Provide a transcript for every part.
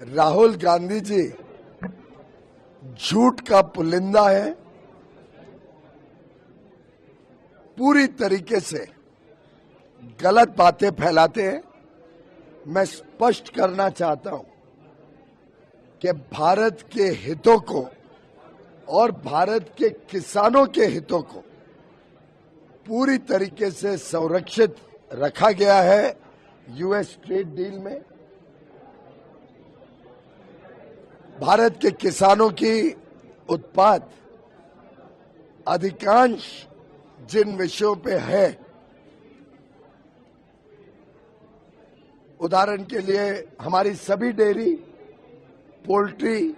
राहुल गांधी जी झूठ का पुलिंदा है। पूरी तरीके से गलत बातें फैलाते हैं। मैं स्पष्ट करना चाहता हूं कि भारत के हितों को और भारत के किसानों के हितों को पूरी तरीके से संरक्षित रखा गया है यूएस ट्रेड डील में। भारत के किसानों की उत्पाद अधिकांश जिन विषयों पे है, उदाहरण के लिए हमारी सभी डेयरी, पोल्ट्री,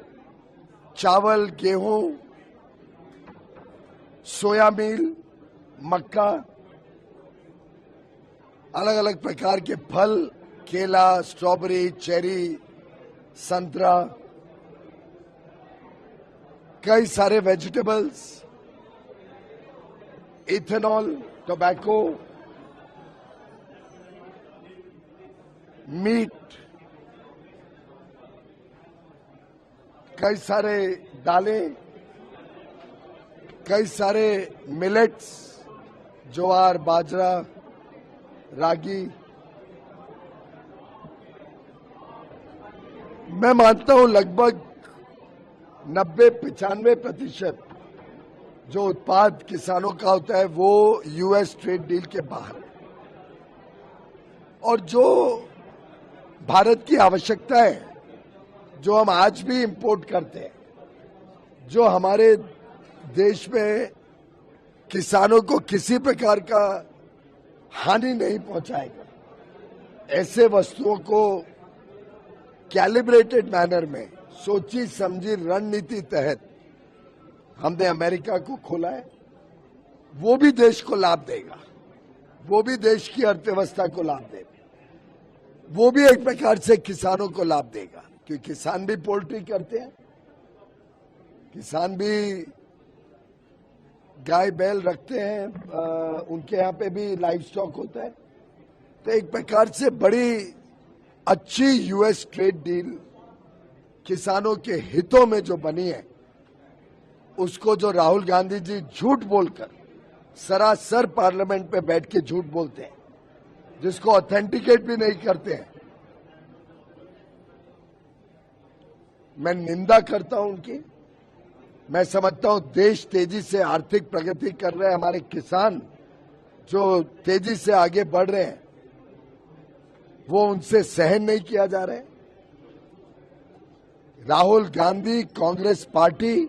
चावल, गेहूं, सोया मील, मक्का, अलग अलग प्रकार के फल, केला, स्ट्रॉबेरी, चेरी, संतरा, कई सारे वेजिटेबल्स, इथेनॉल, टोबैको, मीट, कई सारे दालें, कई सारे मिलेट्स, ज्वार, बाजरा, रागी। मैं मानता हूं लगभग 90-95% जो उत्पाद किसानों का होता है वो यूएस ट्रेड डील के बाहर है। और जो भारत की आवश्यकता है, जो हम आज भी इंपोर्ट करते हैं, जो हमारे देश में किसानों को किसी प्रकार का हानि नहीं पहुंचाएगा, ऐसे वस्तुओं को कैलिब्रेटेड मैनर में सोची समझी रणनीति तहत हमने अमेरिका को खोला है। वो भी देश को लाभ देगा, वो भी देश की अर्थव्यवस्था को लाभ देगा, वो भी एक प्रकार से किसानों को लाभ देगा, क्योंकि किसान भी पोल्ट्री करते हैं, किसान भी गाय बैल रखते हैं, उनके यहाँ पे भी लाइव स्टॉक होता है। तो एक प्रकार से बड़ी अच्छी यूएस ट्रेड डील किसानों के हितों में जो बनी है, उसको जो राहुल गांधी जी झूठ बोलकर सरासर पार्लियामेंट पे बैठ के झूठ बोलते हैं, जिसको ऑथेंटिकेट भी नहीं करते हैं, मैं निंदा करता हूं उनकी। मैं समझता हूं देश तेजी से आर्थिक प्रगति कर रहे हैं, हमारे किसान जो तेजी से आगे बढ़ रहे हैं, वो उनसे सहन नहीं किया जा रहा है। राहुल गांधी, कांग्रेस पार्टी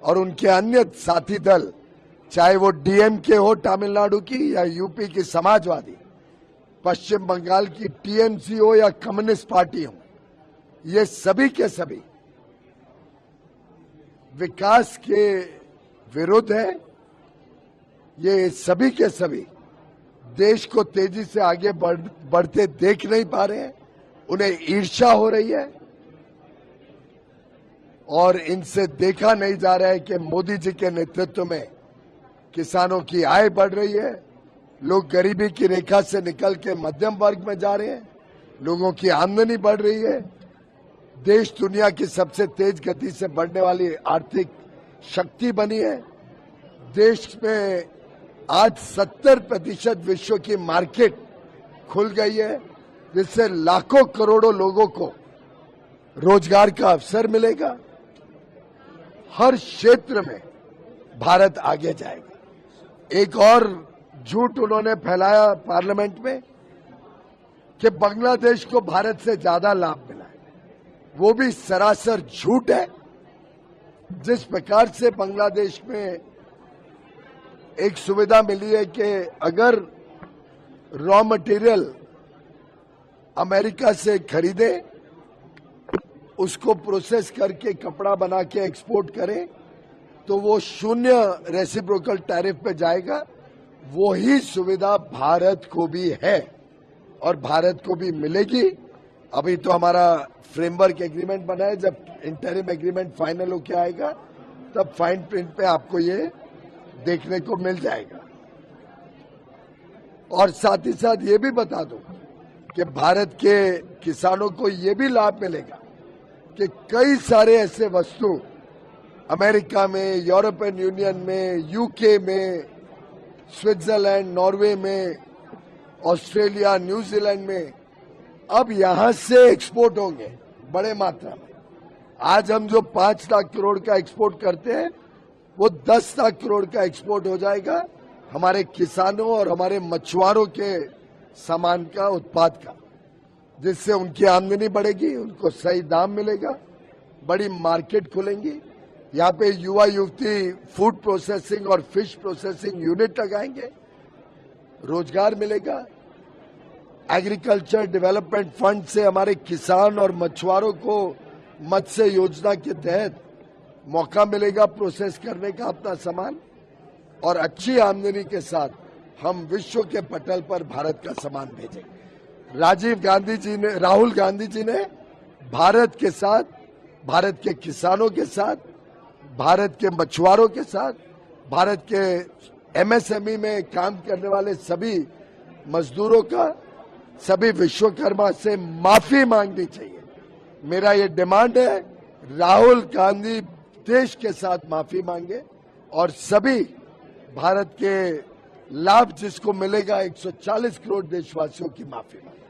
और उनके अन्य साथी दल, चाहे वो डीएमके हो तमिलनाडु की या यूपी की समाजवादी, पश्चिम बंगाल की टीएमसी हो या कम्युनिस्ट पार्टी हो, ये सभी के सभी विकास के विरुद्ध है। ये सभी के सभी देश को तेजी से आगे बढ़ते देख नहीं पा रहे हैं, उन्हें ईर्ष्या हो रही है और इनसे देखा नहीं जा रहा है कि मोदी जी के नेतृत्व में किसानों की आय बढ़ रही है, लोग गरीबी की रेखा से निकल के मध्यम वर्ग में जा रहे हैं, लोगों की आमदनी बढ़ रही है, देश दुनिया की सबसे तेज गति से बढ़ने वाली आर्थिक शक्ति बनी है। देश में आज 70% विश्व की मार्केट खुल गई है, जिससे लाखों करोड़ों लोगों को रोजगार का अवसर मिलेगा। हर क्षेत्र में भारत आगे जाएगा। एक और झूठ उन्होंने फैलाया पार्लियामेंट में कि बांग्लादेश को भारत से ज्यादा लाभ मिला है। वो भी सरासर झूठ है। जिस प्रकार से बांग्लादेश में एक सुविधा मिली है कि अगर रॉ मटेरियल अमेरिका से खरीदे, उसको प्रोसेस करके कपड़ा बना के एक्सपोर्ट करें, तो वो 0 रेसिप्रोकल टैरिफ पे जाएगा। वो ही सुविधा भारत को भी है और भारत को भी मिलेगी। अभी तो हमारा फ्रेमवर्क एग्रीमेंट बना है, जब इंटरिम एग्रीमेंट फाइनल होके आएगा तब फाइन प्रिंट पे आपको ये देखने को मिल जाएगा। और साथ ही साथ ये भी बता दूं कि भारत के किसानों को ये भी लाभ मिलेगा कि कई सारे ऐसे वस्तु अमेरिका में, यूरोपियन यूनियन में, यूके में, स्विट्जरलैंड, नॉर्वे में, ऑस्ट्रेलिया, न्यूजीलैंड में अब यहां से एक्सपोर्ट होंगे बड़े मात्रा में। आज हम जो 5 लाख करोड़ का एक्सपोर्ट करते हैं वो 10 लाख करोड़ का एक्सपोर्ट हो जाएगा हमारे किसानों और हमारे मछुआरों के सामान का, उत्पाद का, जिससे उनकी आमदनी बढ़ेगी, उनको सही दाम मिलेगा, बड़ी मार्केट खुलेंगी। यहाँ पे युवा युवती फूड प्रोसेसिंग और फिश प्रोसेसिंग यूनिट लगाएंगे, रोजगार मिलेगा। एग्रीकल्चर डेवलपमेंट फंड से हमारे किसान और मछुआरों को मत्स्य योजना के तहत मौका मिलेगा प्रोसेस करने का अपना सामान, और अच्छी आमदनी के साथ हम विश्व के पटल पर भारत का सामान भेजेंगे। राहुल गांधी जी ने भारत के साथ, भारत के किसानों के साथ, भारत के मछुआरों के साथ, भारत के एमएसएमई में काम करने वाले सभी मजदूरों का, सभी विश्वकर्मा से माफी मांगनी चाहिए। मेरा ये डिमांड है, राहुल गांधी देश के साथ माफी मांगे और सभी भारत के लाभ जिसको मिलेगा 140 करोड़ देशवासियों की माफी मांगे।